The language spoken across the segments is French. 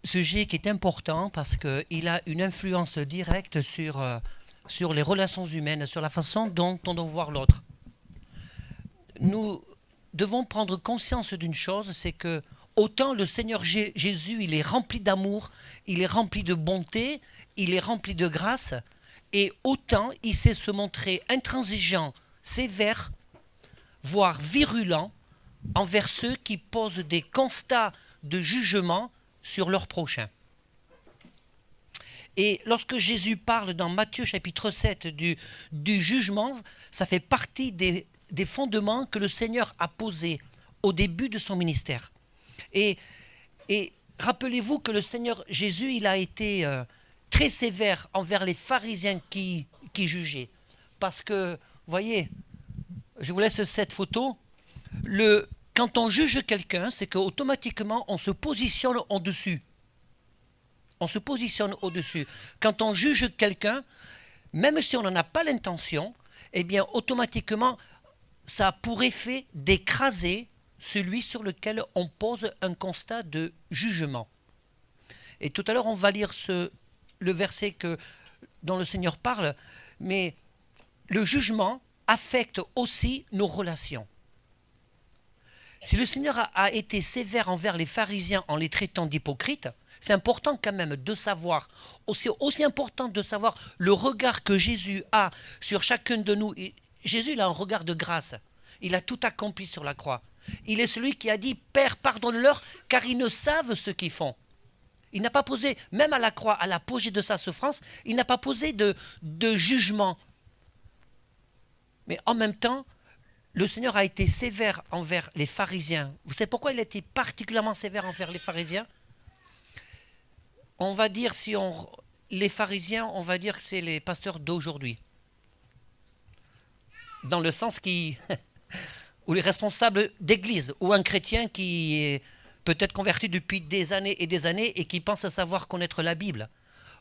sujet qui est important parce qu'il a une influence directe sur les relations humaines, sur la façon dont on doit voir l'autre. Nous devons prendre conscience d'une chose, c'est que autant le Seigneur Jésus, il est rempli d'amour, il est rempli de bonté, il est rempli de grâce, et autant il sait se montrer intransigeant, sévère, voire virulent envers ceux qui posent des constats de jugement sur leur prochain. Et lorsque Jésus parle dans Matthieu chapitre 7 du jugement, ça fait partie des fondements que le Seigneur a posés au début de son ministère. Et rappelez-vous que le Seigneur Jésus, il a été très sévère envers les pharisiens qui jugeaient. Parce que, voyez, je vous laisse cette photo, quand on juge quelqu'un, c'est qu'automatiquement on se positionne au-dessus. On se positionne au-dessus. Quand on juge quelqu'un, même si on n'en a pas l'intention, eh bien automatiquement ça a pour effet d'écraser celui sur lequel on pose un constat de jugement. Et tout à l'heure on va lire le verset dont le Seigneur parle, mais le jugement affecte aussi nos relations. Si le Seigneur a été sévère envers les pharisiens en les traitant d'hypocrites, c'est important quand même de savoir, aussi important de savoir le regard que Jésus a sur chacun de nous. Jésus, il a un regard de grâce. Il a tout accompli sur la croix. Il est celui qui a dit « Père, pardonne-leur, car ils ne savent ce qu'ils font ». Il n'a pas posé, même à la croix, à l'apogée de sa souffrance, il n'a pas posé de jugement. Mais en même temps, le Seigneur a été sévère envers les pharisiens. Vous savez pourquoi il a été particulièrement sévère envers les pharisiens? On va dire, les pharisiens, on va dire que c'est les pasteurs d'aujourd'hui. Dans le sens ou les responsables d'église, ou un chrétien qui est peut-être converti depuis des années et qui pense savoir connaître la Bible.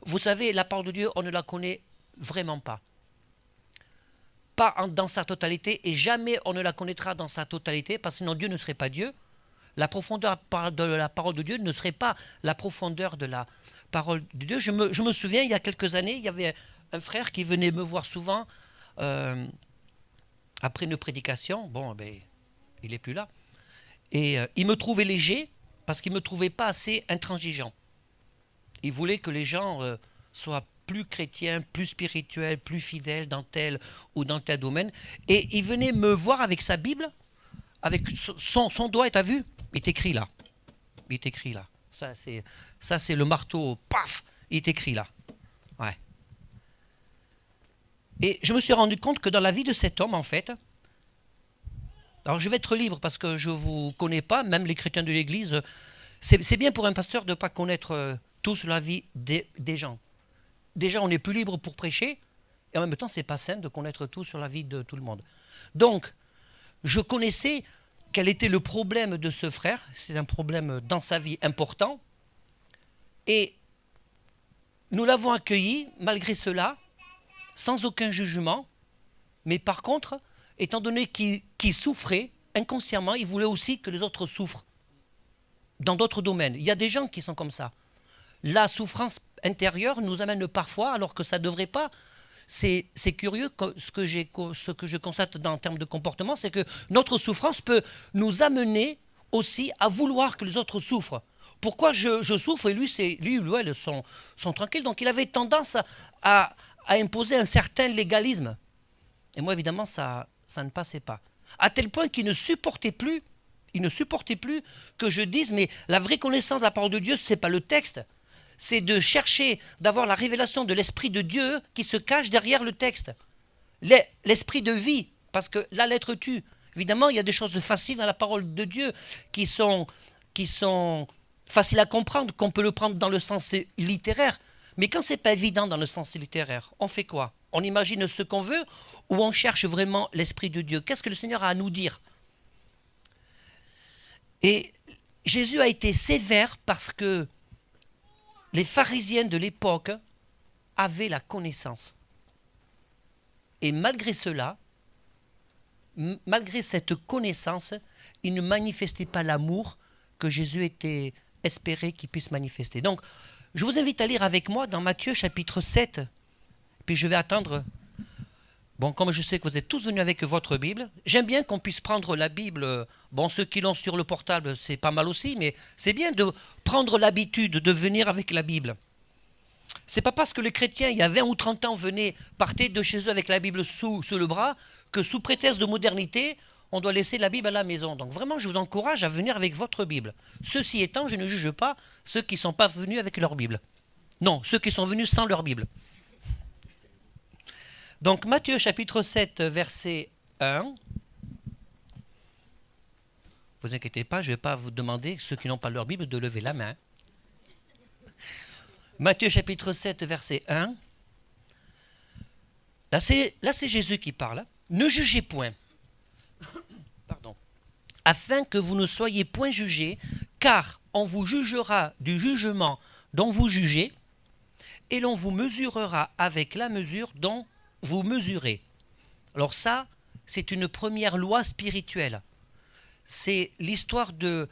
Vous savez, la parole de Dieu, on ne la connaît vraiment pas. Pas dans sa totalité, et jamais on ne la connaîtra dans sa totalité, parce que sinon Dieu ne serait pas Dieu. La profondeur de la parole de Dieu ne serait pas la profondeur de la parole de Dieu. Je me souviens, il y a quelques années, il y avait un frère qui venait me voir souvent après une prédication. Bon, ben, il n'est plus là. Et il me trouvait léger parce qu'il ne me trouvait pas assez intransigeant. Il voulait que les gens soient plus chrétiens, plus spirituels, plus fidèles dans tel ou dans tel domaine. Et il venait me voir avec sa Bible, avec son doigt, tu as vu? Il est écrit là. Il est écrit là. Ça, c'est le marteau. Paf! Il est écrit là. Ouais. Et je me suis rendu compte que dans la vie de cet homme, en fait, alors je vais être libre parce que je ne vous connais pas, même les chrétiens de l'Église, c'est bien pour un pasteur de ne pas connaître tous la vie des gens. Déjà, on est plus libre pour prêcher, et en même temps, ce n'est pas sain de connaître tout sur la vie de tout le monde. Donc, je connaissais quel était le problème de ce frère. C'est un problème dans sa vie important. Et nous l'avons accueilli, malgré cela, sans aucun jugement. Mais par contre, étant donné qu'il souffrait, inconsciemment, il voulait aussi que les autres souffrent. Dans d'autres domaines. Il y a des gens qui sont comme ça. La souffrance intérieure nous amène parfois, alors que ça ne devrait pas. C'est curieux, ce que je constate en termes de comportement, c'est que notre souffrance peut nous amener aussi à vouloir que les autres souffrent. Pourquoi je souffre et lui ou elle sont tranquilles. Donc il avait tendance à imposer un certain légalisme. Et moi, évidemment, ça ne passait pas. À tel point qu'il ne supportait plus que je dise, mais la vraie connaissance de la parole de Dieu, ce n'est pas le texte. C'est de chercher, d'avoir la révélation de l'Esprit de Dieu qui se cache derrière le texte. L'Esprit de vie, parce que la lettre tue. Évidemment, il y a des choses faciles dans la parole de Dieu qui sont faciles à comprendre, qu'on peut le prendre dans le sens littéraire. Mais quand ce n'est pas évident dans le sens littéraire, on fait quoi? On imagine ce qu'on veut ou on cherche vraiment l'Esprit de Dieu? Qu'est-ce que le Seigneur a à nous dire? Et Jésus a été sévère parce que les pharisiens de l'époque avaient la connaissance. Et malgré cela, malgré cette connaissance, ils ne manifestaient pas l'amour que Jésus était espérer qu'il puisse manifester. Donc, je vous invite à lire avec moi dans Matthieu chapitre 7, puis je vais attendre. Bon, comme je sais que vous êtes tous venus avec votre Bible, j'aime bien qu'on puisse prendre la Bible. Bon, ceux qui l'ont sur le portable, c'est pas mal aussi, mais c'est bien de prendre l'habitude de venir avec la Bible. C'est pas parce que les chrétiens, il y a 20 ou 30 ans, partaient de chez eux avec la Bible sous le bras, que sous prétexte de modernité, on doit laisser la Bible à la maison. Donc vraiment, je vous encourage à venir avec votre Bible. Ceci étant, je ne juge pas ceux qui ne sont pas venus avec leur Bible. Non, ceux qui sont venus sans leur Bible. Donc Matthieu chapitre 7, verset 1. Vous inquiétez pas, je ne vais pas vous demander, ceux qui n'ont pas leur Bible, de lever la main. Matthieu chapitre 7, verset 1. Là, c'est Jésus qui parle. Ne jugez point. Pardon. Afin que vous ne soyez point jugés, car on vous jugera du jugement dont vous jugez, et l'on vous mesurera avec la mesure dont vous mesurez. Alors ça, c'est une première loi spirituelle. C'est l'histoire de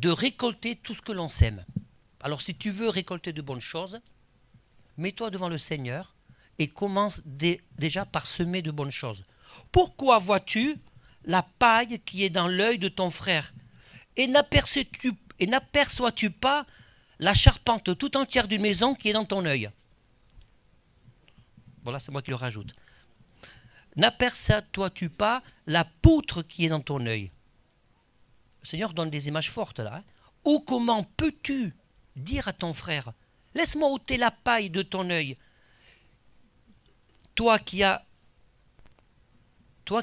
récolter tout ce que l'on sème. Alors si tu veux récolter de bonnes choses, mets-toi devant le Seigneur et commence déjà par semer de bonnes choses. Pourquoi vois-tu la paille qui est dans l'œil de ton frère et n'aperçois-tu pas la charpente tout entière d'une maison qui est dans ton œil? Voilà, c'est moi qui le rajoute. N'aperçois-tu pas la poutre qui est dans ton œil? Le Seigneur donne des images fortes là. Hein. Ou comment peux-tu dire à ton frère, laisse-moi ôter la paille de ton œil, toi qui as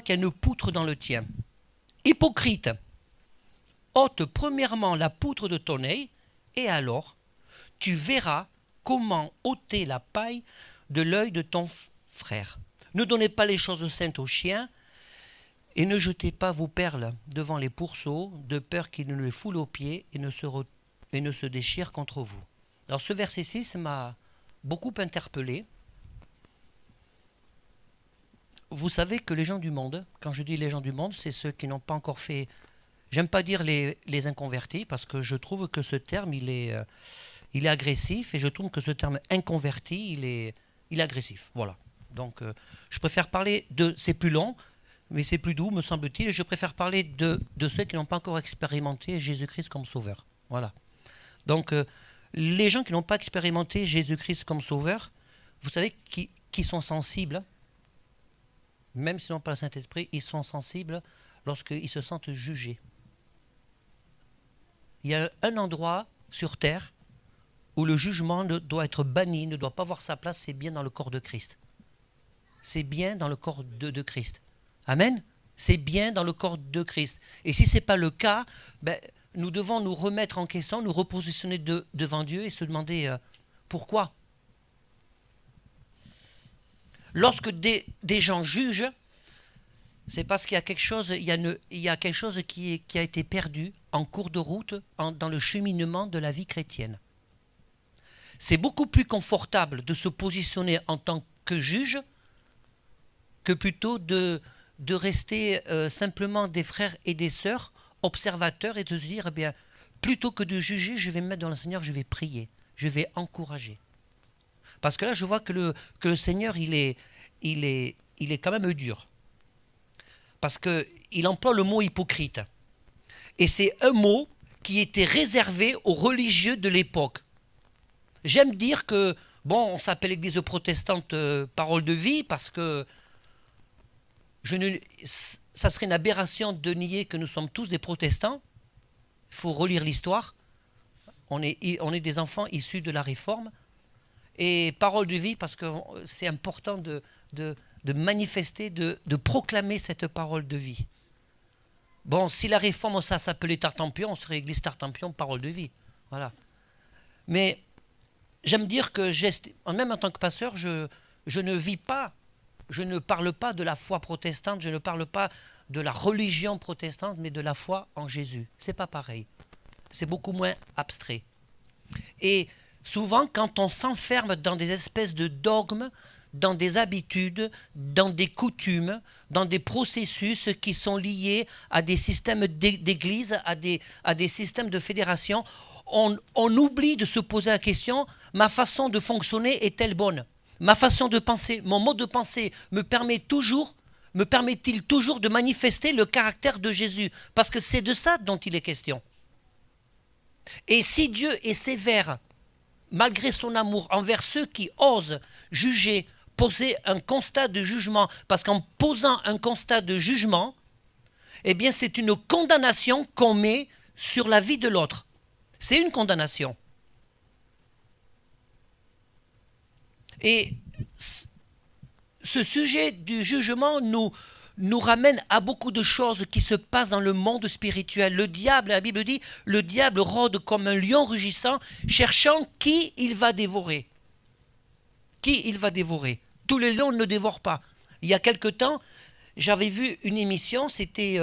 une poutre dans le tien. Hypocrite, ôte premièrement la poutre de ton œil, et alors tu verras comment ôter la paille de l'œil de ton frère. Ne donnez pas les choses saintes aux chiens, et ne jetez pas vos perles devant les pourceaux, de peur qu'ils ne les foulent aux pieds et ne se déchirent contre vous. Alors ce verset 6 m'a beaucoup interpellé. Vous savez que les gens du monde, quand je dis les gens du monde, c'est ceux qui n'ont pas encore fait... J'aime pas dire les inconvertis, parce que je trouve que ce terme, il est agressif, et je trouve que ce terme inconverti, il est agressif. Voilà. Donc je préfère parler de... C'est plus long, mais c'est plus doux, me semble-t-il, et je préfère parler de ceux qui n'ont pas encore expérimenté Jésus-Christ comme sauveur. Voilà. Donc, les gens qui n'ont pas expérimenté Jésus-Christ comme sauveur, vous savez, qui sont sensibles, même s'ils n'ont pas le Saint-Esprit, ils sont sensibles lorsqu'ils se sentent jugés. Il y a un endroit sur terre où le jugement doit être banni, ne doit pas avoir sa place, c'est bien dans le corps de Christ. C'est bien dans le corps de Christ. Amen. C'est bien dans le corps de Christ. Et si ce n'est pas le cas, nous devons nous remettre en question, nous repositionner devant Dieu et se demander pourquoi. Lorsque des gens jugent, c'est parce qu'il y a quelque chose, quelque chose qui a été perdu en cours de route dans le cheminement de la vie chrétienne. C'est beaucoup plus confortable de se positionner en tant que juge que plutôt de rester simplement des frères et des sœurs observateurs et de se dire, eh bien, plutôt que de juger, je vais me mettre dans le Seigneur, je vais prier, je vais encourager. Parce que là, je vois que le Seigneur, il est quand même dur. Parce qu'il emploie le mot hypocrite. Et c'est un mot qui était réservé aux religieux de l'époque. J'aime dire que, bon, on s'appelle l'Église protestante Parole de Vie parce que ça serait une aberration de nier que nous sommes tous des protestants. Il faut relire l'histoire. On est des enfants issus de la Réforme. Et Parole de Vie parce que c'est important de manifester, de proclamer cette parole de vie. Bon, si la Réforme, ça s'appelait Tartampion, on serait Église Tartampion, Parole de Vie. Voilà. Mais j'aime dire que, même en tant que pasteur, je ne vis pas, je ne parle pas de la foi protestante, je ne parle pas de la religion protestante, mais de la foi en Jésus. C'est pas pareil. C'est beaucoup moins abstrait. Et souvent, quand on s'enferme dans des espèces de dogmes, dans des habitudes, dans des coutumes, dans des processus qui sont liés à des systèmes d'église, à des systèmes de fédération, on oublie de se poser la question, ma façon de fonctionner est-elle bonne? Ma façon de penser, mon mode de pensée me permet-il toujours de manifester le caractère de Jésus? Parce que c'est de ça dont il est question. Et si Dieu est sévère, malgré son amour, envers ceux qui osent juger, poser un constat de jugement, parce qu'en posant un constat de jugement, eh bien c'est une condamnation qu'on met sur la vie de l'autre. C'est une condamnation. Et ce sujet du jugement nous ramène à beaucoup de choses qui se passent dans le monde spirituel. Le diable, la Bible dit, le diable rôde comme un lion rugissant, cherchant qui il va dévorer. Qui il va dévorer. Tous les lions ne dévorent pas. Il y a quelque temps, j'avais vu une émission, c'était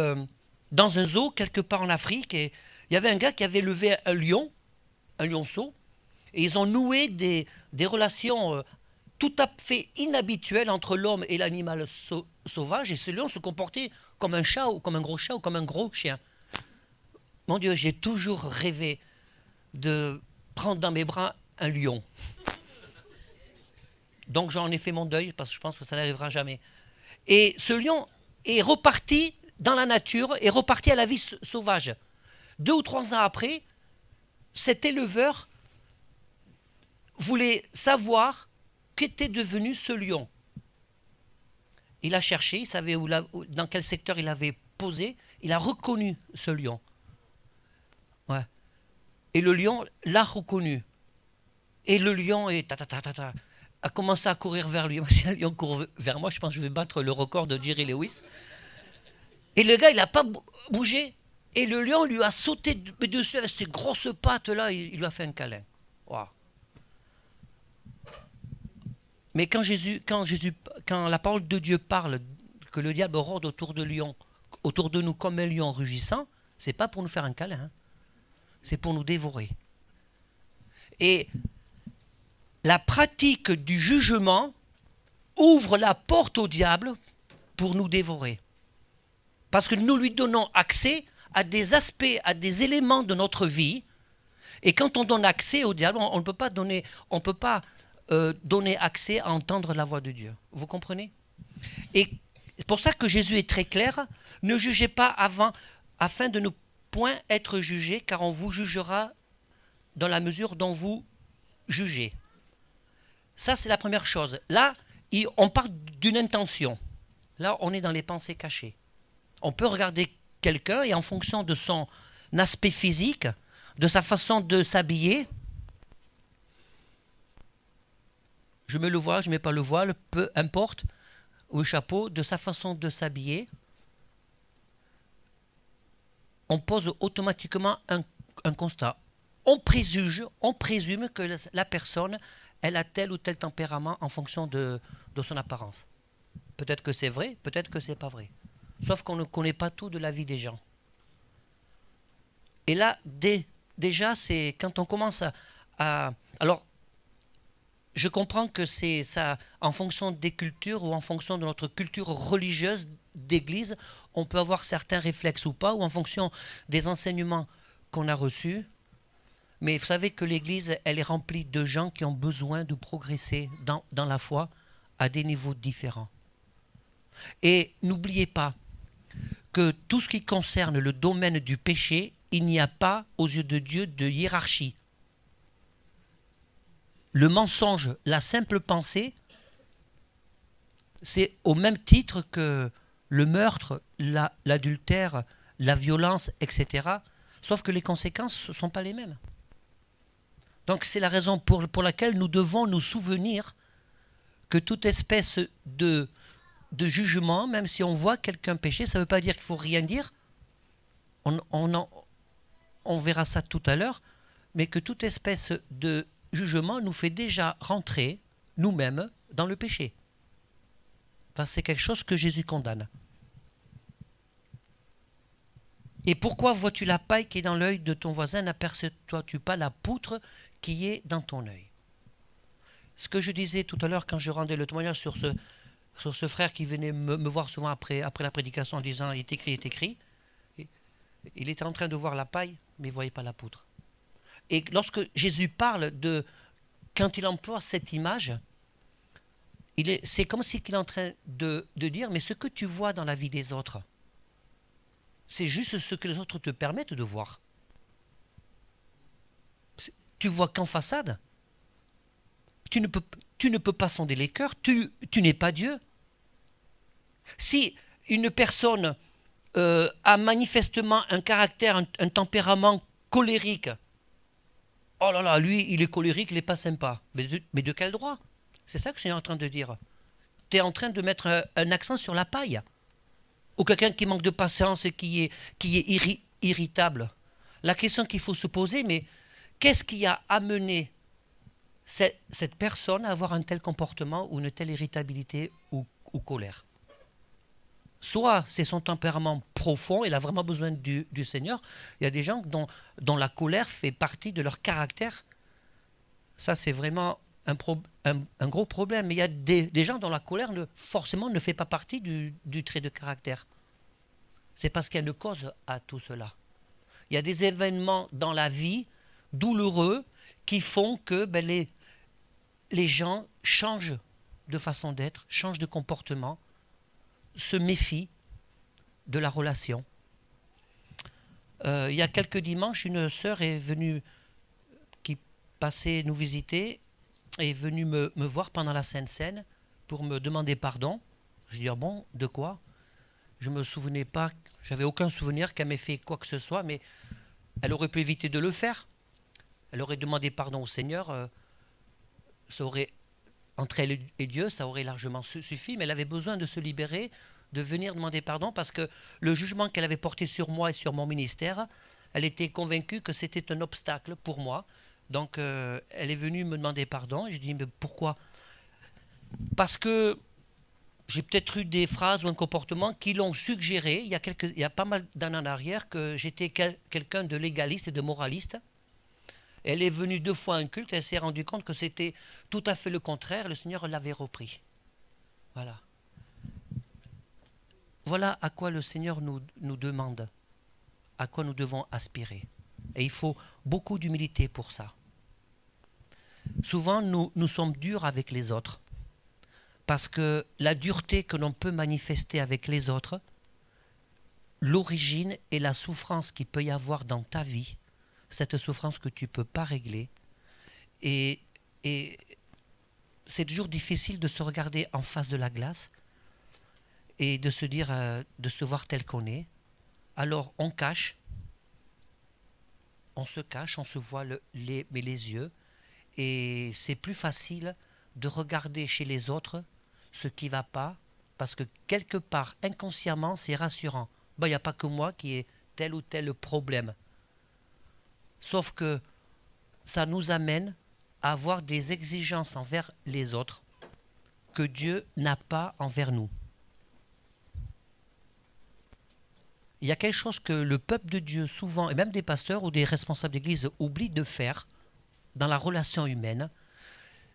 dans un zoo, quelque part en Afrique, et il y avait un gars qui avait levé un lionceau, et ils ont noué des relations tout à fait inhabituelles entre l'homme et l'animal sauvage, et ce lion se comportait comme un chat, ou comme un gros chat, ou comme un gros chien. Mon Dieu, j'ai toujours rêvé de prendre dans mes bras un lion. Donc j'en ai fait mon deuil, parce que je pense que ça n'arrivera jamais. Et ce lion est reparti dans la nature, est reparti à la vie sauvage. 2 ou 3 ans après, cet éleveur voulait savoir qu'était devenu ce lion. Il a cherché, il savait dans quel secteur il avait posé, il a reconnu ce lion. Ouais. Et le lion l'a reconnu. Et le lion a commencé à courir vers lui. Si un lion court vers moi, je pense que je vais battre le record de Jerry Lewis. Et le gars, il n'a pas bougé. Et le lion lui a sauté dessus avec ses grosses pattes là, il lui a fait un câlin. Wow. Mais quand la parole de Dieu parle que le diable rôde autour de nous comme un lion rugissant, c'est pas pour nous faire un câlin, hein. C'est pour nous dévorer. Et la pratique du jugement ouvre la porte au diable pour nous dévorer. Parce que nous lui donnons accès à des aspects, à des éléments de notre vie. Et quand on donne accès au diable, on ne peut pas donner accès à entendre la voix de Dieu. Vous comprenez? Et c'est pour ça que Jésus est très clair. Ne jugez pas afin de ne point être jugés, car on vous jugera dans la mesure dont vous jugez. Ça, c'est la première chose. Là, on parle d'une intention. Là, on est dans les pensées cachées. On peut regarder quelqu'un et en fonction de son aspect physique, de sa façon de s'habiller, je mets le voile, je ne mets pas le voile, peu importe, ou le chapeau, de sa façon de s'habiller, on pose automatiquement un constat. On présume que la personne, elle a tel ou tel tempérament en fonction de son apparence. Peut-être que c'est vrai, peut-être que c'est pas vrai. Sauf qu'on ne connaît pas tout de la vie des gens. Et là, déjà, c'est quand on commence à... Alors, je comprends que c'est ça, en fonction des cultures ou en fonction de notre culture religieuse d'église, on peut avoir certains réflexes ou pas, ou en fonction des enseignements qu'on a reçus. Mais vous savez que l'église, elle est remplie de gens qui ont besoin de progresser dans la foi à des niveaux différents. Et n'oubliez pas que tout ce qui concerne le domaine du péché, il n'y a pas aux yeux de Dieu de hiérarchie. Le mensonge, la simple pensée, c'est au même titre que le meurtre, l'adultère, la violence, etc. Sauf que les conséquences ne sont pas les mêmes. Donc c'est la raison pour laquelle nous devons nous souvenir que toute espèce de jugement, même si on voit quelqu'un pécher, ça ne veut pas dire qu'il ne faut rien dire. On verra ça tout à l'heure, mais que toute espèce de jugement nous fait déjà rentrer, nous-mêmes, dans le péché. Enfin, c'est quelque chose que Jésus condamne. Et pourquoi vois-tu la paille qui est dans l'œil de ton voisin, n'aperçois-tu pas la poutre qui est dans ton œil? Ce que je disais tout à l'heure quand je rendais le témoignage sur ce frère qui venait me voir souvent après la prédication en disant « il est écrit, il est écrit », il était en train de voir la paille, mais il ne voyait pas la poutre. Et lorsque Jésus parle de, quand il emploie cette image, c'est comme s'il est en train de dire, mais ce que tu vois dans la vie des autres, c'est juste ce que les autres te permettent de voir. Tu vois qu'en façade. Tu ne peux pas sonder les cœurs, tu n'es pas Dieu. Si une personne a manifestement un caractère, un tempérament colérique, oh là là, lui, il est colérique, il n'est pas sympa. Mais de quel droit? C'est ça que je suis en train de dire. Tu es en train de mettre un accent sur la paille. Ou quelqu'un qui manque de patience et qui est irritable. La question qu'il faut se poser, mais qu'est-ce qui a amené cette personne à avoir un tel comportement ou une telle irritabilité ou colère? Soit c'est son tempérament profond, il a vraiment besoin du Seigneur. Il y a des gens dont la colère fait partie de leur caractère. Ça, c'est vraiment un gros problème. Mais il y a des gens dont la colère forcément ne fait pas partie du trait de caractère. C'est parce qu'il y a une cause à tout cela. Il y a des événements dans la vie douloureux qui font que les gens changent de façon d'être, changent de comportement, se méfient de la relation. Il y a quelques dimanches, une sœur est venue, qui passait nous visiter, est venue me voir pendant la Sainte Seine pour me demander pardon. Je dis, ah bon, de quoi? Je ne me souvenais pas, j'avais aucun souvenir qu'elle m'ait fait quoi que ce soit, mais elle aurait pu éviter de le faire. Elle aurait demandé pardon au Seigneur, ça aurait, entre elle et Dieu, ça aurait largement suffi, mais elle avait besoin de se libérer, de venir demander pardon, parce que le jugement qu'elle avait porté sur moi et sur mon ministère, elle était convaincue que c'était un obstacle pour moi. Donc elle est venue me demander pardon, et je dis, mais pourquoi? Parce que j'ai peut-être eu des phrases ou un comportement qui l'ont suggéré, il y a pas mal d'années en arrière, que j'étais quelqu'un de légaliste et de moraliste. Elle est venue 2 fois à un culte, elle s'est rendue compte que c'était tout à fait le contraire, le Seigneur l'avait repris. Voilà. Voilà à quoi le Seigneur nous demande, à quoi nous devons aspirer. Et il faut beaucoup d'humilité pour ça. Souvent, nous sommes durs avec les autres, parce que la dureté que l'on peut manifester avec les autres, l'origine et la souffrance qu'il peut y avoir dans ta vie, cette souffrance que tu ne peux pas régler, et c'est toujours difficile de se regarder en face de la glace et de se dire, de se voir tel qu'on est. Alors on cache, on se cache, on se voit les yeux, et c'est plus facile de regarder chez les autres ce qui ne va pas, parce que quelque part, inconsciemment, c'est rassurant. Il n'y a pas que moi qui ai tel ou tel problème. Sauf que ça nous amène à avoir des exigences envers les autres que Dieu n'a pas envers nous. Il y a quelque chose que le peuple de Dieu, souvent, et même des pasteurs ou des responsables d'église, oublient de faire dans la relation humaine,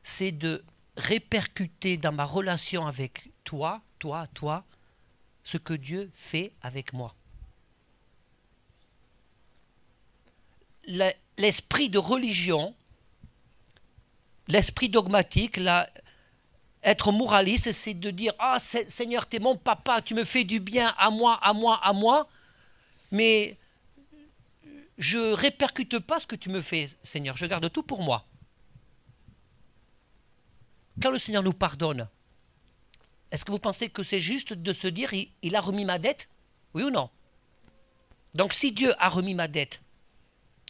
c'est de répercuter dans ma relation avec toi, ce que Dieu fait avec moi. L'esprit de religion, l'esprit dogmatique, être moraliste, c'est de dire « Ah, Seigneur, tu es mon papa, tu me fais du bien à moi, mais je ne répercute pas ce que tu me fais, Seigneur, je garde tout pour moi. » Quand le Seigneur nous pardonne, est-ce que vous pensez que c'est juste de se dire « Il a remis ma dette ?» Oui ou non? Donc si Dieu a remis ma dette,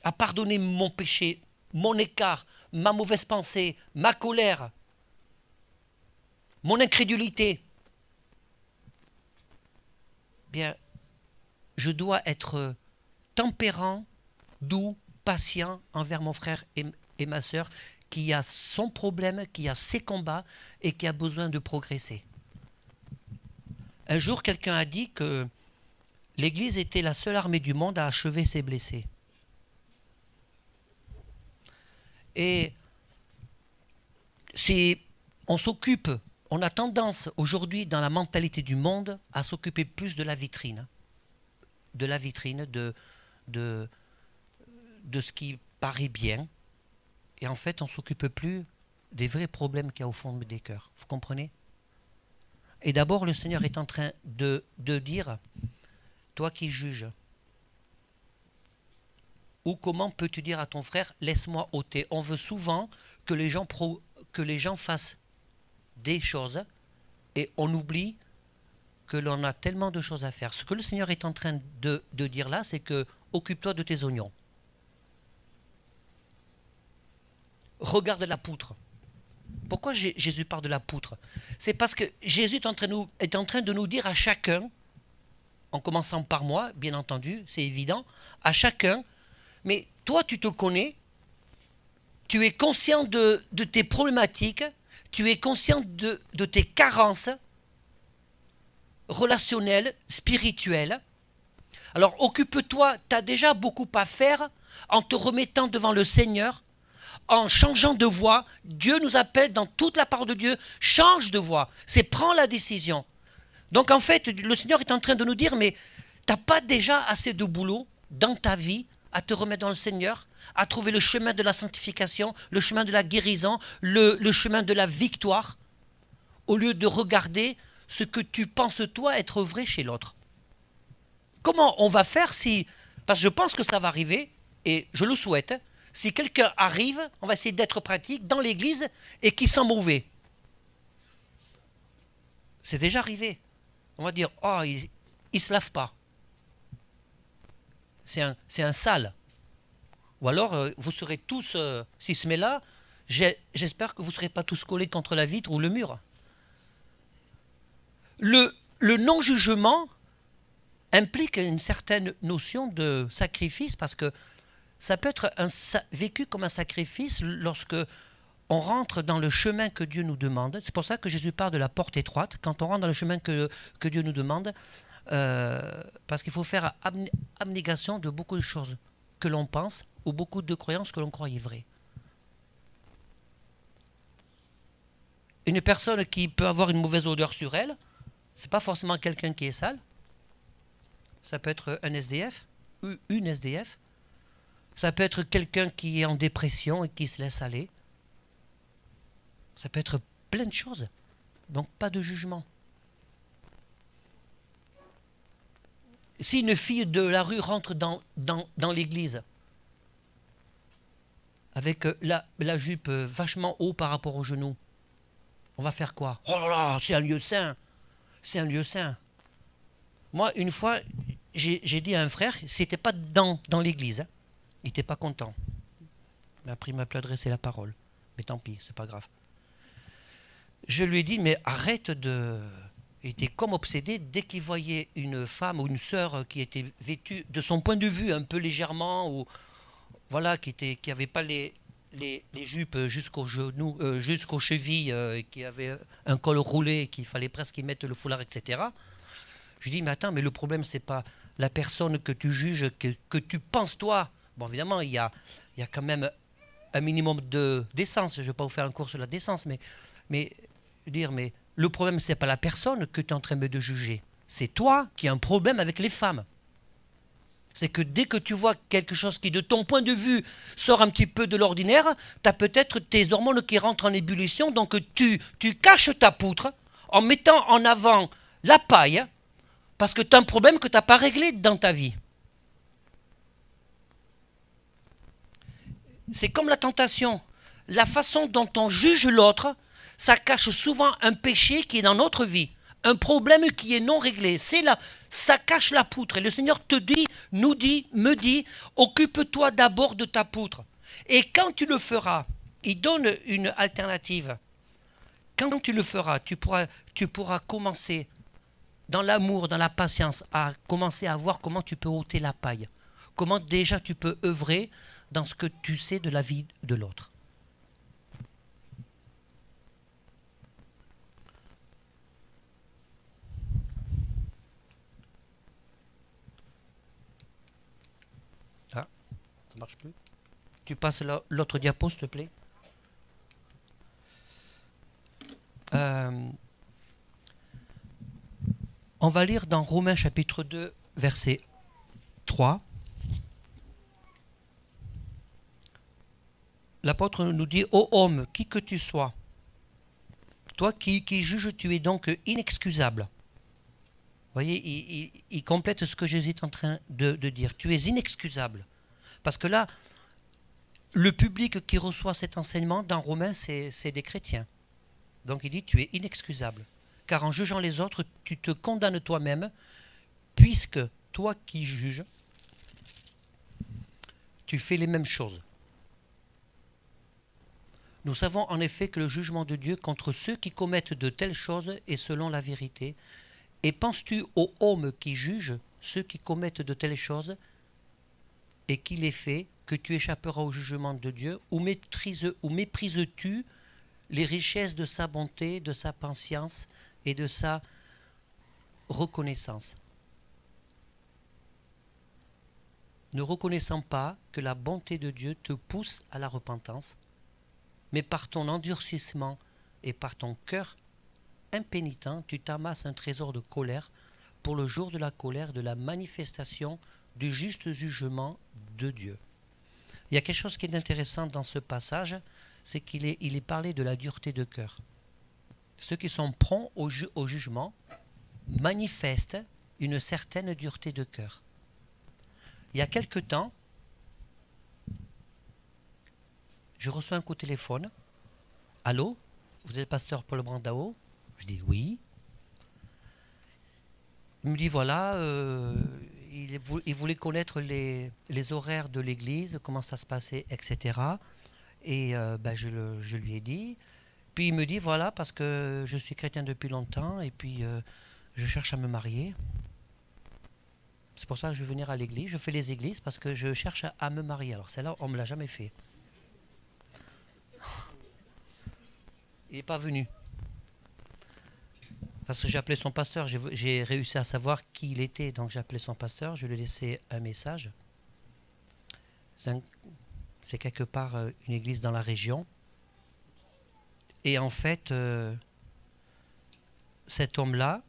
a pardonné mon péché, mon écart, ma mauvaise pensée, ma colère, mon incrédulité, bien, je dois être tempérant, doux, patient envers mon frère et ma sœur qui a son problème, qui a ses combats et qui a besoin de progresser. Un jour, quelqu'un a dit que l'Église était la seule armée du monde à achever ses blessés. Et on s'occupe, on a tendance aujourd'hui dans la mentalité du monde à s'occuper plus de la vitrine, de ce qui paraît bien, et en fait, on ne s'occupe plus des vrais problèmes qu'il y a au fond des cœurs. Vous comprenez? Et d'abord, le Seigneur est en train de dire, toi qui juges, ou comment peux-tu dire à ton frère, laisse-moi ôter? On veut souvent que les gens fassent des choses, et on oublie que l'on a tellement de choses à faire. Ce que le Seigneur est en train de dire là, c'est que occupe-toi de tes oignons. Regarde la poutre. Pourquoi Jésus parle de la poutre? C'est parce que Jésus est en train de nous dire à chacun, en commençant par moi, bien entendu, c'est évident, à chacun, mais toi tu te connais, tu es conscient de tes problématiques, tu es conscient de tes carences relationnelles, spirituelles. Alors occupe-toi, tu as déjà beaucoup à faire en te remettant devant le Seigneur, en changeant de voie. Dieu nous appelle dans toute la parole de Dieu, change de voie, c'est prends la décision. Donc en fait, le Seigneur est en train de nous dire, mais tu n'as pas déjà assez de boulot dans ta vie à te remettre dans le Seigneur, à trouver le chemin de la sanctification, le chemin de la guérison, le chemin de la victoire, au lieu de regarder ce que tu penses toi être vrai chez l'autre. Comment on va faire si, parce que je pense que ça va arriver, et je le souhaite, si quelqu'un arrive, on va essayer d'être pratique, dans l'église, et qui sent mauvais. C'est déjà arrivé. On va dire, oh, il ne se lave pas. C'est un sale. Ou alors, vous serez tous, s'il se met là, j'espère que vous ne serez pas tous collés contre la vitre ou le mur. Le non-jugement implique une certaine notion de sacrifice, parce que ça peut être vécu comme un sacrifice lorsque on rentre dans le chemin que Dieu nous demande. C'est pour ça que Jésus parle de la porte étroite, quand on rentre dans le chemin que Dieu nous demande, parce qu'il faut faire abnégation de beaucoup de choses que l'on pense, ou beaucoup de croyances que l'on croyait vraies. Une personne qui peut avoir une mauvaise odeur sur elle, c'est pas forcément quelqu'un qui est sale. Ça peut être un SDF, ou une SDF. Ça peut être quelqu'un qui est en dépression et qui se laisse aller. Ça peut être plein de choses. Donc pas de jugement. Si une fille de la rue rentre dans l'église avec la jupe vachement haut par rapport aux genoux, on va faire quoi? Oh là là, c'est un lieu saint. C'est un lieu saint. Moi, une fois, j'ai dit à un frère, c'était pas dans l'église, hein. Il n'était pas content. Après, il m'a plus adressé la parole. Mais tant pis, c'est pas grave. Je lui ai dit, mais arrête de... Il était comme obsédé dès qu'il voyait une femme ou une sœur qui était vêtue, de son point de vue, un peu légèrement, ou voilà, qui n'avait pas les jupes jusqu'aux genoux, jusqu'aux chevilles, qui avait un col roulé, qu'il fallait presque y mettre le foulard, etc. Je lui dis, mais attends, mais le problème, c'est pas la personne que tu juges, que tu penses toi. Bon, évidemment, il y a quand même un minimum de décence. Je ne vais pas vous faire un cours sur la décence, mais le problème, ce n'est pas la personne que tu es en train de juger. C'est toi qui as un problème avec les femmes. C'est que dès que tu vois quelque chose qui, de ton point de vue, sort un petit peu de l'ordinaire, tu as peut-être tes hormones qui rentrent en ébullition, donc tu caches ta poutre en mettant en avant la paille, parce que tu as un problème que tu n'as pas réglé dans ta vie. C'est comme la tentation. La façon dont on juge l'autre, ça cache souvent un péché qui est dans notre vie, un problème qui est non réglé. Ça cache la poutre. Et le Seigneur me dit, occupe-toi d'abord de ta poutre. Et quand tu le feras, il donne une alternative. Quand tu le feras, tu pourras commencer dans l'amour, dans la patience, à commencer à voir comment tu peux ôter la paille. Comment déjà tu peux œuvrer dans ce que tu sais de la vie de l'autre. Ah, ça marche plus. Tu passes l'autre diapo, s'il te plaît. On va lire dans Romains chapitre 2, verset 3. l'apôtre nous dit, ô homme, qui que tu sois, toi qui juges, tu es donc inexcusable. Vous voyez, il complète ce que Jésus est en train de dire. Tu es inexcusable. Parce que là, le public qui reçoit cet enseignement dans Romains, c'est des chrétiens. Donc il dit, tu es inexcusable. Car en jugeant les autres, tu te condamnes toi-même, puisque toi qui juges, tu fais les mêmes choses. Nous savons en effet que le jugement de Dieu contre ceux qui commettent de telles choses est selon la vérité. Et penses-tu aux hommes qui jugent ceux qui commettent de telles choses et qui les fait, que tu échapperas au jugement de Dieu, ou méprises-tu les richesses de sa bonté, de sa patience et de sa reconnaissance? Ne reconnaissant pas que la bonté de Dieu te pousse à la repentance, mais par ton endurcissement et par ton cœur impénitent, tu t'amasses un trésor de colère pour le jour de la colère, de la manifestation du juste jugement de Dieu. Il y a quelque chose qui est intéressant dans ce passage, c'est qu'il est parlé de la dureté de cœur. Ceux qui sont prompts au jugement manifestent une certaine dureté de cœur. Il y a quelque temps, je reçois un coup de téléphone. Allô, vous êtes le pasteur Paul Brandao? Je dis oui. Il me dit voilà, il voulait connaître les horaires de l'église, comment ça se passait, etc. Et je lui ai dit. Puis il me dit voilà, parce que je suis chrétien depuis longtemps et puis je cherche à me marier. C'est pour ça que je vais venir à l'église. Je fais les églises parce que je cherche à me marier. Alors celle-là, on ne me l'a jamais fait. Il n'est pas venu. Parce que j'ai appelé son pasteur, j'ai réussi à savoir qui il était, donc j'ai appelé son pasteur, je lui ai laissé un message. C'est quelque part une église dans la région. Et en fait, cet homme-là,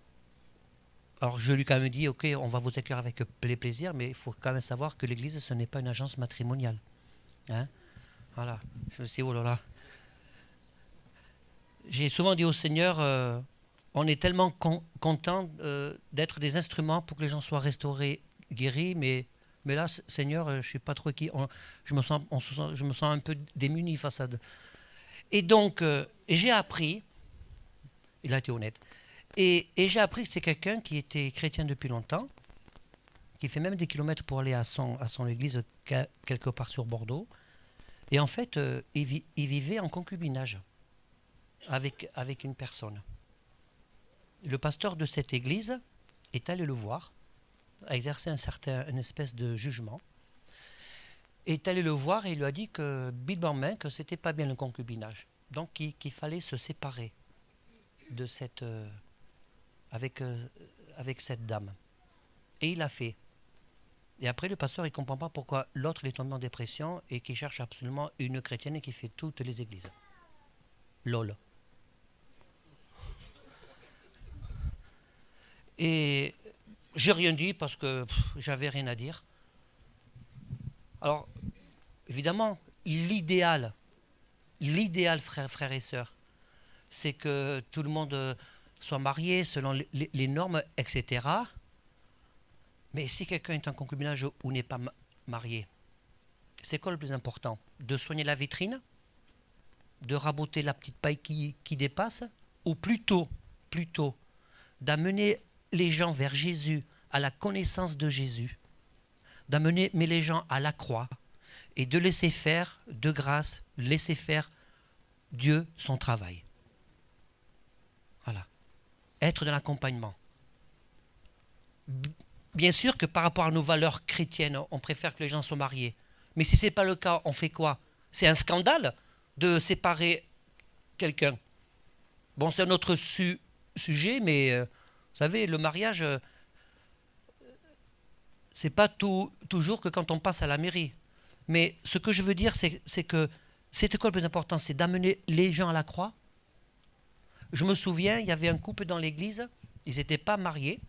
alors je lui ai quand même dit, ok, on va vous accueillir avec plaisir, mais il faut quand même savoir que l'église, ce n'est pas une agence matrimoniale. Hein? Voilà, je me suis dit, oh là là. J'ai souvent dit au Seigneur, on est tellement content d'être des instruments pour que les gens soient restaurés, guéris, mais là, Seigneur, je ne sais pas trop qui. Je me sens un peu démuni face à. Et donc, j'ai appris, il a été honnête, et j'ai appris que c'est quelqu'un qui était chrétien depuis longtemps, qui fait même des kilomètres pour aller à son église quelque part sur Bordeaux. Et en fait, il vivait en concubinage avec une personne. Le pasteur de cette église est allé le voir, a exercé une espèce de jugement, est allé le voir et il lui a dit que, Bible en main, que c'était pas bien le concubinage. Donc qu'il fallait se séparer de avec cette dame. Et il l'a fait. Et après, le pasteur, il ne comprend pas pourquoi l'autre est tombé en dépression et qui cherche absolument une chrétienne qui fait toutes les églises. Lol. Et j'ai rien dit parce que j'avais rien à dire. Alors, évidemment, l'idéal, frères et sœurs, c'est que tout le monde soit marié selon les normes, etc. Mais si quelqu'un est en concubinage ou n'est pas marié, c'est quoi le plus important? De soigner la vitrine? De raboter la petite paille qui dépasse? Ou plutôt d'amener les gens vers Jésus, à la connaissance de Jésus, d'amener les gens à la croix et de laisser faire, de grâce, laisser faire Dieu son travail. Voilà. Être dans l'accompagnement. Bien sûr que par rapport à nos valeurs chrétiennes, on préfère que les gens soient mariés. Mais si ce n'est pas le cas, on fait quoi? C'est un scandale de séparer quelqu'un. Bon, c'est un autre sujet, mais vous savez, le mariage, c'est pas toujours que quand on passe à la mairie. Mais ce que je veux dire, c'est que c'était quoi le plus important? C'est d'amener les gens à la croix. Je me souviens, il y avait un couple dans l'église, ils n'étaient pas mariés,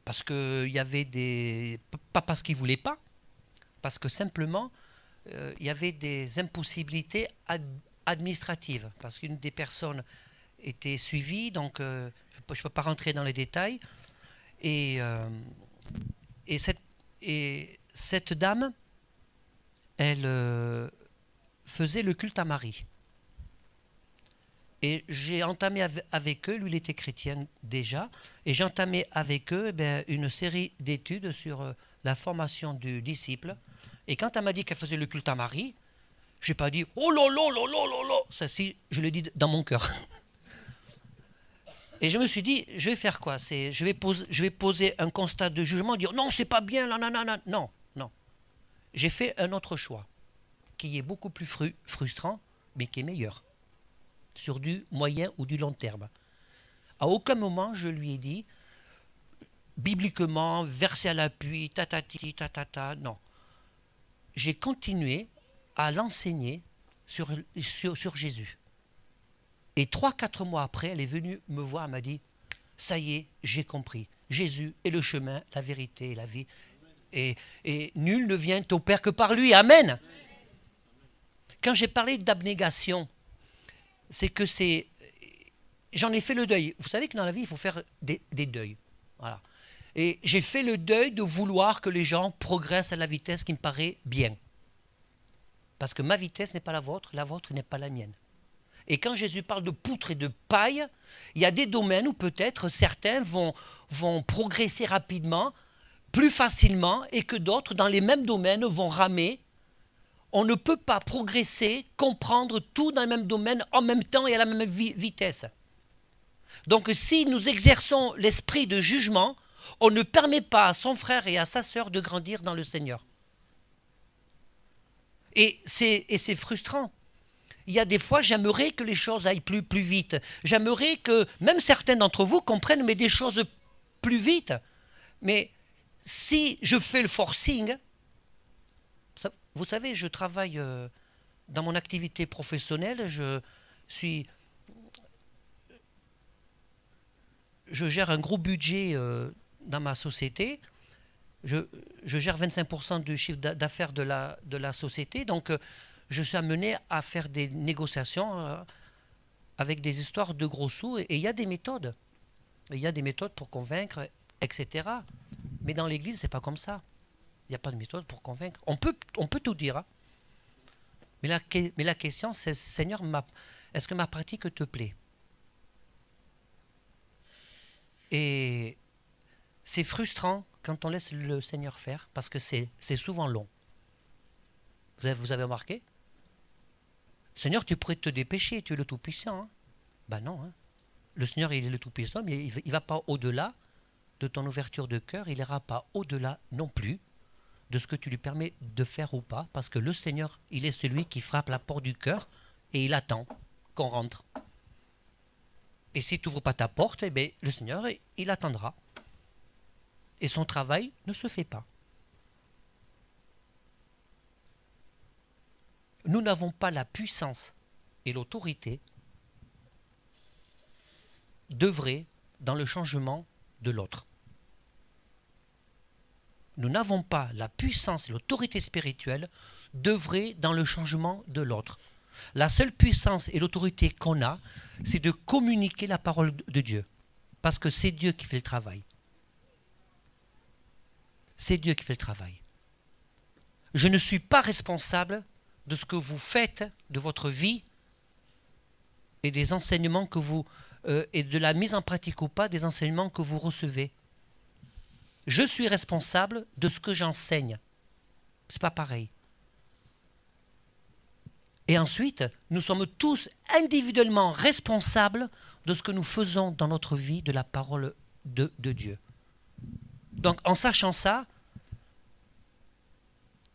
parce qu'il y avait pas parce qu'ils ne voulaient pas, parce que simplement, il y avait des impossibilités administratives, parce qu'une des personnes était suivie, donc je ne peux pas rentrer dans les détails. Et, euh, et, cette, et cette dame, elle faisait le culte à Marie. Et j'ai entamé avec eux, lui il était chrétien déjà, et j'ai entamé avec eux une série d'études sur la formation du disciple. Et quand elle m'a dit qu'elle faisait le culte à Marie, je n'ai pas dit « Oh là là là là là là !» Ça, si, je l'ai dit dans mon cœur. Et je me suis dit, je vais faire quoi? Je vais poser un constat de jugement, dire « Non, c'est pas bien, là, non, non, non. » J'ai fait un autre choix, qui est beaucoup plus frustrant, mais qui est meilleur, sur du moyen ou du long terme. À aucun moment, je lui ai dit, bibliquement, verset à l'appui, tatati, tatata, non. J'ai continué à l'enseigner sur Jésus. Et 3-4 mois après, elle est venue me voir, elle m'a dit, ça y est, j'ai compris. Jésus est le chemin, la vérité et la vie. Et nul ne vient au Père que par lui. Amen. Quand j'ai parlé d'abnégation, c'est que c'est... J'en ai fait le deuil. Vous savez que dans la vie, il faut faire des deuils. Voilà. Et j'ai fait le deuil de vouloir que les gens progressent à la vitesse qui me paraît bien. Parce que ma vitesse n'est pas la vôtre n'est pas la mienne. Et quand Jésus parle de poutre et de paille, il y a des domaines où peut-être certains vont progresser rapidement, plus facilement, et que d'autres, dans les mêmes domaines, vont ramer. On ne peut pas progresser, comprendre tout dans le même domaine en même temps et à la même vitesse. Donc si nous exerçons l'esprit de jugement, on ne permet pas à son frère et à sa sœur de grandir dans le Seigneur. Et c'est frustrant. Il y a des fois, j'aimerais que les choses aillent plus vite. J'aimerais que même certains d'entre vous comprennent mais des choses plus vite. Mais si je fais le forcing, vous savez, je travaille dans mon activité professionnelle, je gère un gros budget dans ma société. Je gère 25% du chiffre d'affaires de la société, donc je suis amené à faire des négociations avec des histoires de gros sous, et il y a des méthodes. Il y a des méthodes pour convaincre, etc. Mais dans l'Église, c'est pas comme ça. Il n'y a pas de méthode pour convaincre. On peut tout dire. Hein. Mais la question, c'est, Seigneur, est-ce que ma pratique te plaît? Et c'est frustrant quand on laisse le Seigneur faire, parce que c'est souvent long. Vous avez remarqué? Seigneur, tu pourrais te dépêcher, tu es le Tout-Puissant. Hein? Ben non. Hein. Le Seigneur, il est le Tout-Puissant, mais il ne va pas au-delà de ton ouverture de cœur. Il n'ira pas au-delà non plus de ce que tu lui permets de faire ou pas, parce que le Seigneur, il est celui qui frappe la porte du cœur et il attend qu'on rentre. Et si tu n'ouvres pas ta porte, eh bien, le Seigneur, il attendra. Et son travail ne se fait pas. Nous n'avons pas la puissance et l'autorité d'œuvrer dans le changement de l'autre. Nous n'avons pas la puissance et l'autorité spirituelle d'œuvrer dans le changement de l'autre. La seule puissance et l'autorité qu'on a, c'est de communiquer la parole de Dieu. Parce que c'est Dieu qui fait le travail. C'est Dieu qui fait le travail. Je ne suis pas responsable de ce que vous faites, de votre vie, et des enseignements que vous... et de la mise en pratique ou pas des enseignements que vous recevez. Je suis responsable de ce que j'enseigne. C'est pas pareil. Et ensuite, nous sommes tous individuellement responsables de ce que nous faisons dans notre vie de la parole de Dieu. Donc, en sachant ça,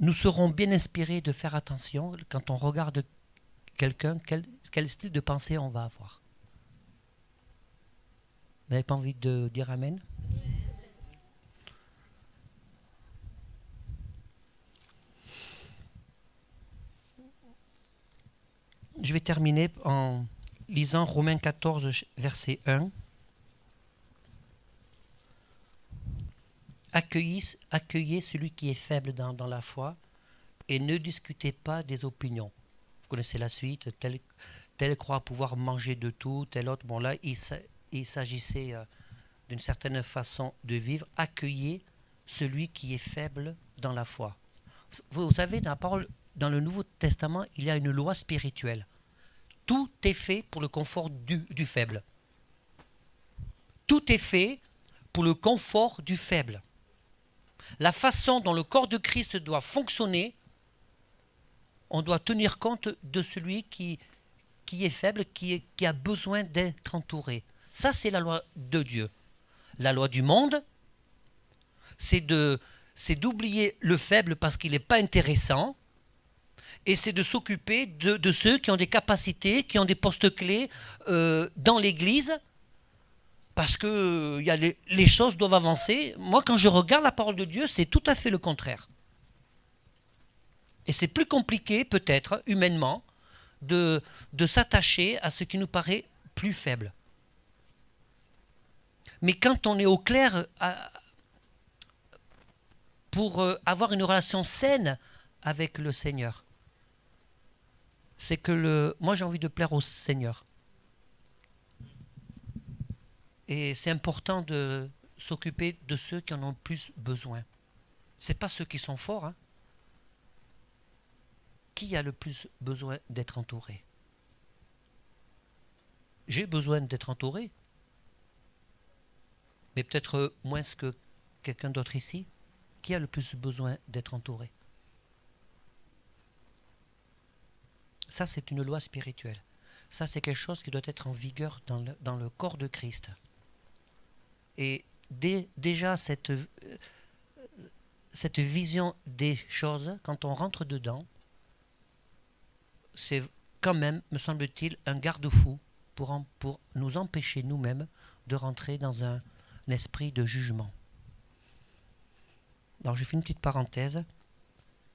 nous serons bien inspirés de faire attention quand on regarde quelqu'un, quel style de pensée on va avoir. Vous n'avez pas envie de dire Amen ? Je vais terminer en lisant Romains 14, verset 1. Accueillez celui qui est faible dans la foi, et ne discutez pas des opinions. Vous connaissez la suite, tel croit pouvoir manger de tout, tel autre. Bon là, il s'agissait d'une certaine façon de vivre. Accueillez celui qui est faible dans la foi. Vous savez, dans la parole, dans le Nouveau Testament, il y a une loi spirituelle. Tout est fait pour le confort du faible. Tout est fait pour le confort du faible. La façon dont le corps de Christ doit fonctionner, on doit tenir compte de celui qui est faible, qui a besoin d'être entouré. Ça, c'est la loi de Dieu. La loi du monde, c'est d'oublier le faible parce qu'il n'est pas intéressant, et c'est de s'occuper de ceux qui ont des capacités, qui ont des postes clés dans l'Église, parce que les choses doivent avancer. Moi, quand je regarde la parole de Dieu, c'est tout à fait le contraire. Et c'est plus compliqué, peut-être, humainement, de s'attacher à ce qui nous paraît plus faible. Mais quand on est au clair pour avoir une relation saine avec le Seigneur, c'est que moi j'ai envie de plaire au Seigneur. Et c'est important de s'occuper de ceux qui en ont plus besoin. Ce n'est pas ceux qui sont forts. Hein. Qui a le plus besoin d'être entouré? J'ai besoin d'être entouré. Mais peut-être moins que quelqu'un d'autre ici. Qui a le plus besoin d'être entouré? Ça, c'est une loi spirituelle. Ça, c'est quelque chose qui doit être en vigueur dans le corps de Christ. Et déjà, cette vision des choses, quand on rentre dedans, c'est quand même, me semble-t-il, un garde-fou pour nous empêcher nous-mêmes de rentrer dans un esprit de jugement. Alors, je fais une petite parenthèse.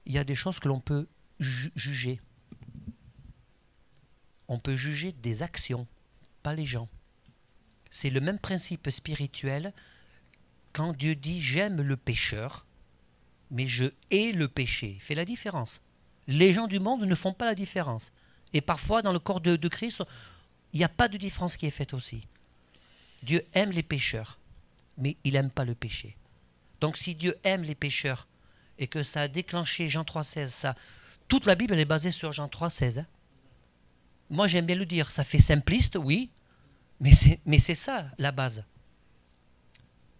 Il y a des choses que l'on peut juger. On peut juger des actions, pas les gens. C'est le même principe spirituel quand Dieu dit « j'aime le pécheur, mais je hais le péché ». Il fait la différence. Les gens du monde ne font pas la différence. Et parfois, dans le corps de Christ, il n'y a pas de différence qui est faite aussi. Dieu aime les pécheurs, mais il n'aime pas le péché. Donc si Dieu aime les pécheurs et que ça a déclenché Jean 3,16, ça, toute la Bible elle est basée sur Jean 3,16. Hein. Moi j'aime bien le dire, ça fait simpliste, oui, mais c'est ça la base.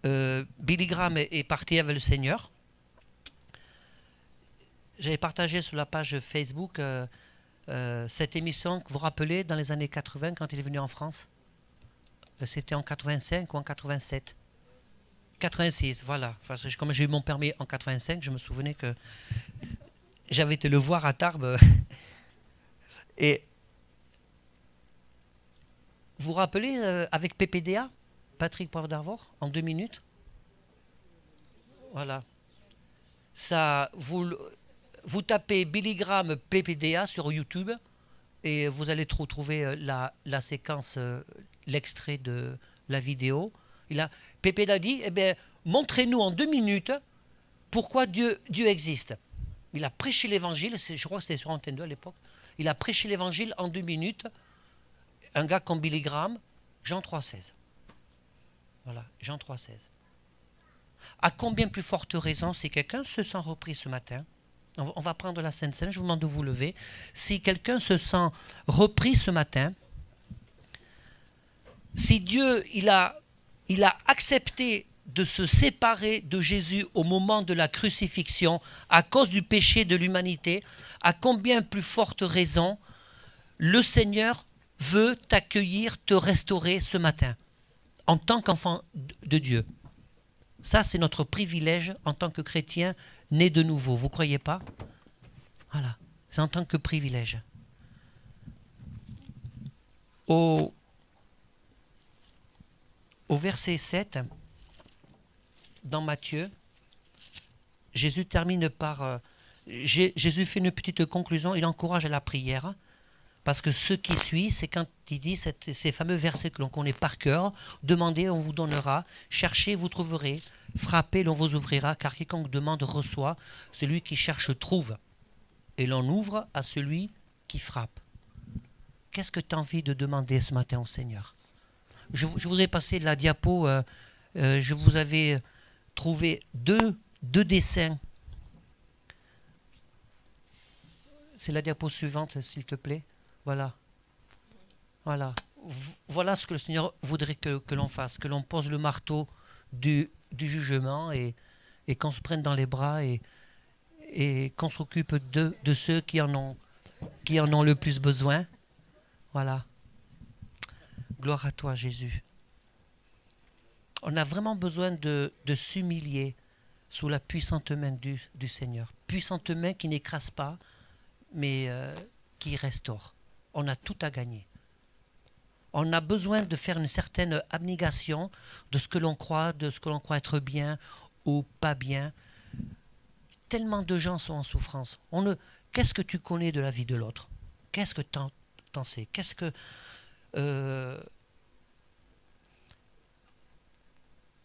Billy Graham est parti avec le Seigneur. J'avais partagé sur la page Facebook cette émission que vous vous rappelez dans les années 80 quand il est venu en France. C'était en 85 ou en 87. 86, voilà. Parce que comme j'ai eu mon permis en 85, je me souvenais que j'avais été le voir à Tarbes. Et vous vous rappelez avec PPDA, Patrick Poivre d'Arvor, en 2 minutes? Voilà. Ça, vous tapez Billy Graham PPDA sur YouTube et vous allez trouver la séquence, l'extrait de la vidéo. PPDA dit, eh bien, montrez-nous en 2 minutes pourquoi Dieu existe. Il a prêché l'évangile, je crois que c'était sur Antenne 2 à l'époque, il a prêché l'évangile en 2 minutes, un gars comme Billy Graham, Jean 3,16. Voilà, Jean 3,16. À combien plus forte raison si quelqu'un se sent repris ce matin, on va prendre la Sainte Seine, je vous demande de vous lever, si quelqu'un se sent repris ce matin, si Dieu il a accepté de se séparer de Jésus au moment de la crucifixion à cause du péché de l'humanité, à combien plus forte raison le Seigneur veut t'accueillir, te restaurer ce matin en tant qu'enfant de Dieu. Ça, c'est notre privilège en tant que chrétien né de nouveau. Vous ne croyez pas? Voilà, c'est en tant que privilège. Au verset 7, dans Matthieu, Jésus termine par... Jésus fait une petite conclusion, il encourage à la prière, parce que ce qui suit, c'est quand il dit ces fameux versets que l'on connaît par cœur, demandez, on vous donnera, cherchez, vous trouverez, frappez, l'on vous ouvrira, car quiconque demande reçoit, celui qui cherche trouve. et l'on ouvre à celui qui frappe. Qu'est-ce que tu as envie de demander ce matin au Seigneur? Je voudrais passer la diapo. Je vous avais trouvé deux dessins. C'est la diapo suivante, s'il te plaît. Voilà. Voilà. Voilà ce que le Seigneur voudrait que l'on fasse, que l'on pose le marteau du jugement et qu'on se prenne dans les bras et qu'on s'occupe de ceux qui en ont le plus besoin. Voilà. Gloire à toi, Jésus. On a vraiment besoin de s'humilier sous la puissante main du Seigneur. Puissante main qui n'écrase pas, mais qui restaure. On a tout à gagner. On a besoin de faire une certaine abnégation de ce que l'on croit, être bien ou pas bien. Tellement de gens sont en souffrance. Qu'est-ce que tu connais de la vie de l'autre? Qu'est-ce que t'en sais? Qu'est-ce que...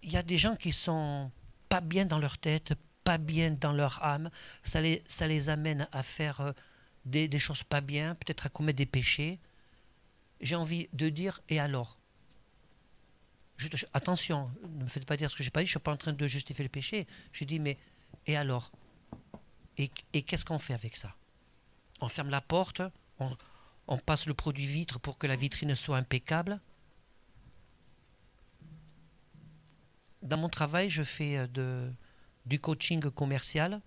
y a des gens qui sont pas bien dans leur tête, pas bien dans leur âme. Ça les amène à faire des choses pas bien, peut-être à commettre des péchés. J'ai envie de dire, et alors? Attention, ne me faites pas dire ce que j'ai pas dit, je ne suis pas en train de justifier le péché. Je dis, mais et alors? Et qu'est-ce qu'on fait avec ça? On ferme la porte, on passe le produit vitre pour que la vitrine soit impeccable. Dans mon travail, je fais du coaching commercial,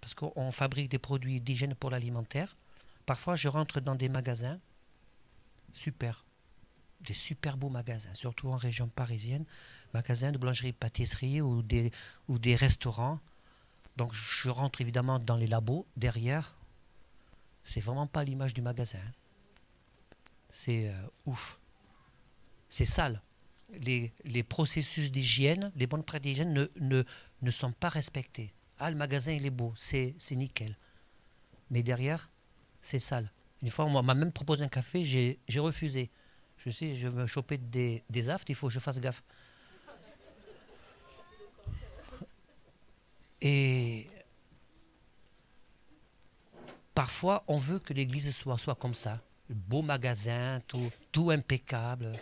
parce qu'on fabrique des produits d'hygiène pour l'alimentaire. Parfois, je rentre dans des magasins, des super beaux magasins, surtout en région parisienne, magasins de boulangerie-pâtisserie ou des restaurants. Donc je rentre évidemment dans les labos, derrière, c'est vraiment pas l'image du magasin. C'est ouf. C'est sale. Les processus d'hygiène, les bonnes pratiques d'hygiène ne sont pas respectés. Ah, le magasin il est beau, c'est nickel. Mais derrière, c'est sale. Une fois, on m'a même proposé un café, j'ai refusé. Je me chopais des aftes, il faut que je fasse gaffe. Et parfois, on veut que l'église soit comme ça. Beau magasin, tout impeccable,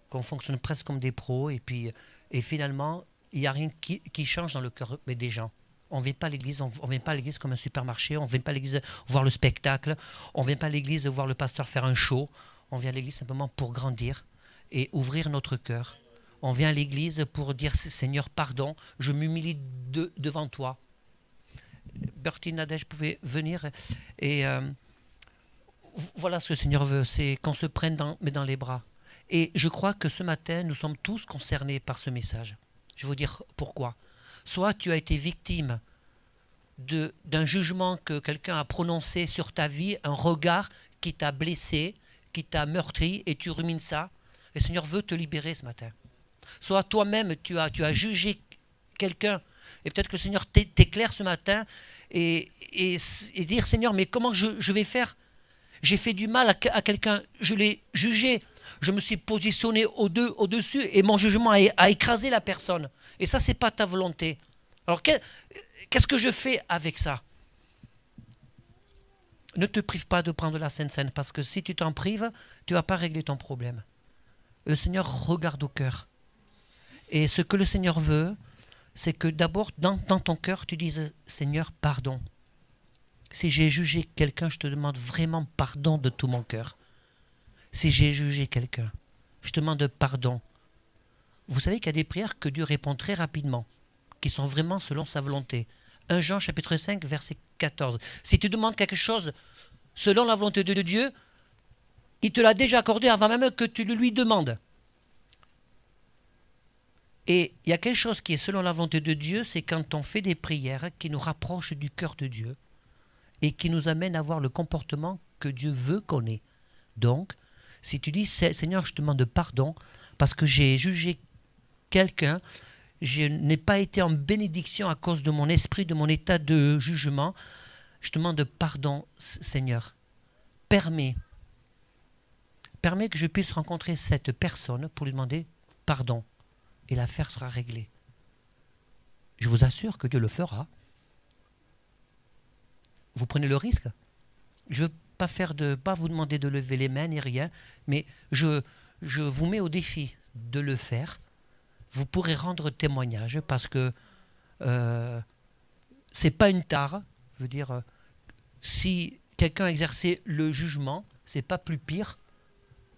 qu'on fonctionne presque comme des pros. Et finalement, il n'y a rien qui change dans le cœur des gens. On ne vient pas à l'église, on vient pas à l'église comme un supermarché, on ne vient pas à l'église voir le spectacle, on ne vient pas à l'église voir le pasteur faire un show. On vient à l'église simplement pour grandir et ouvrir notre cœur. On vient à l'église pour dire, Seigneur, pardon, je m'humilie devant toi. Bertie Nadège pouvait venir et voilà ce que le Seigneur veut, c'est qu'on se prenne dans les bras. Et je crois que ce matin, nous sommes tous concernés par ce message. Je vais vous dire pourquoi. Soit tu as été victime d'un jugement que quelqu'un a prononcé sur ta vie, un regard qui t'a blessé, qui t'a meurtri, et tu rumines ça. Le Seigneur veut te libérer ce matin. Soit toi-même, tu as jugé quelqu'un, et peut-être que le Seigneur t'éclaire ce matin, et dire, Seigneur, mais comment je vais faire? J'ai fait du mal à quelqu'un, je l'ai jugé, je me suis positionné au-dessus, et mon jugement a écrasé la personne. Et ça, ce n'est pas ta volonté. Alors, qu'est-ce que je fais avec ça? Ne te prive pas de prendre la Sainte Seine, parce que si tu t'en prives, tu ne vas pas régler ton problème. Le Seigneur regarde au cœur. Et ce que le Seigneur veut, c'est que d'abord, dans ton cœur, tu dises, Seigneur, pardon. Si j'ai jugé quelqu'un, je te demande vraiment pardon de tout mon cœur. Si j'ai jugé quelqu'un, je te demande pardon. Vous savez qu'il y a des prières que Dieu répond très rapidement, qui sont vraiment selon sa volonté. 1 Jean chapitre 5, verset 14. Si tu demandes quelque chose selon la volonté de Dieu, il te l'a déjà accordé avant même que tu le lui demandes. Et il y a quelque chose qui est selon la volonté de Dieu, c'est quand on fait des prières qui nous rapprochent du cœur de Dieu et qui nous amènent à avoir le comportement que Dieu veut qu'on ait. Donc, si tu dis, Seigneur, je te demande pardon parce que j'ai jugé quelqu'un, je n'ai pas été en bénédiction à cause de mon esprit, de mon état de jugement, je te demande pardon, Seigneur. Permets que je puisse rencontrer cette personne pour lui demander pardon. Et l'affaire sera réglée. Je vous assure que Dieu le fera. vous prenez le risque. Je ne veux pas vous demander de lever les mains ni rien, mais je vous mets au défi de le faire. Vous pourrez rendre témoignage parce que c'est pas une tare. Je veux dire, si quelqu'un exerçait le jugement, c'est pas plus pire.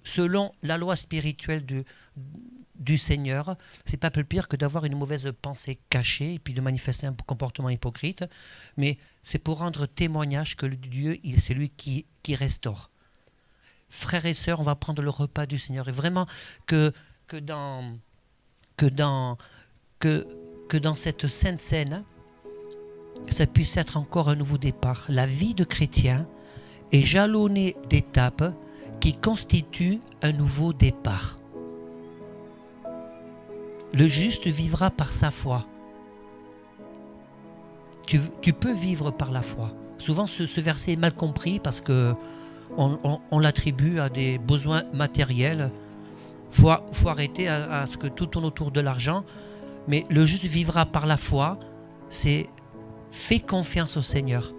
Selon la loi spirituelle du Seigneur, c'est pas plus pire que d'avoir une mauvaise pensée cachée et puis de manifester un comportement hypocrite. Mais c'est pour rendre témoignage que le Dieu, c'est lui qui restaure. Frères et sœurs, on va prendre le repas du Seigneur et vraiment que dans cette sainte scène, ça puisse être encore un nouveau départ. La vie de chrétien est jalonnée d'étapes qui constituent un nouveau départ. Le juste vivra par sa foi. Tu peux vivre par la foi. Souvent, ce verset est mal compris parce qu'on l'attribue à des besoins matériels. Faut arrêter à ce que tout tourne autour de l'argent. Mais le juste vivra par la foi, c'est fais confiance au Seigneur.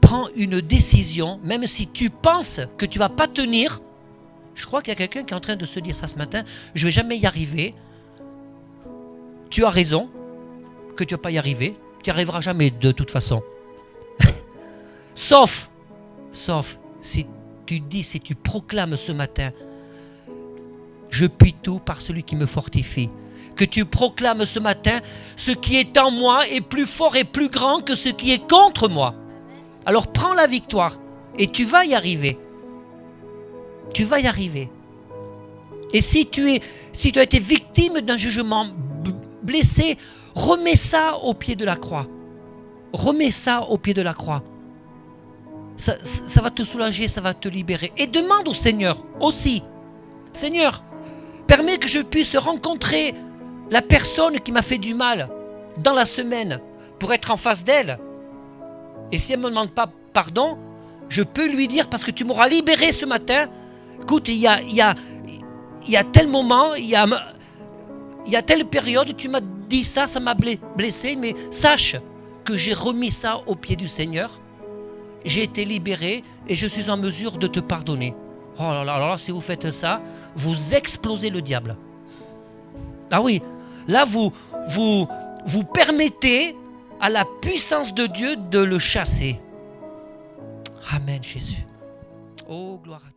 Prends une décision, même si tu penses que tu ne vas pas tenir. Je crois qu'il y a quelqu'un qui est en train de se dire ça ce matin, je ne vais jamais y arriver. Tu as raison que tu ne vas pas y arriver. Tu n'y arriveras jamais de toute façon. Sauf si tu proclames ce matin, je puis tout par celui qui me fortifie. Que tu proclames ce matin, ce qui est en moi est plus fort et plus grand que ce qui est contre moi. Alors prends la victoire et tu vas y arriver. Tu vas y arriver. Et si tu as été victime d'un jugement blessé, remets ça au pied de la croix. Remets ça au pied de la croix. Ça va te soulager, ça va te libérer. Et demande au Seigneur aussi, Seigneur, permets que je puisse rencontrer la personne qui m'a fait du mal dans la semaine pour être en face d'elle. Et si elle ne me demande pas pardon, je peux lui dire, parce que tu m'auras libéré ce matin, écoute, il y a tel moment, il y a telle période, tu m'as dit ça, ça m'a blessé, mais sache que j'ai remis ça au pied du Seigneur, j'ai été libéré et je suis en mesure de te pardonner. Oh là là, alors si vous faites ça, vous explosez le diable. Ah oui, là vous permettez à la puissance de Dieu de le chasser. Amen, Jésus. Oh, gloire à toi.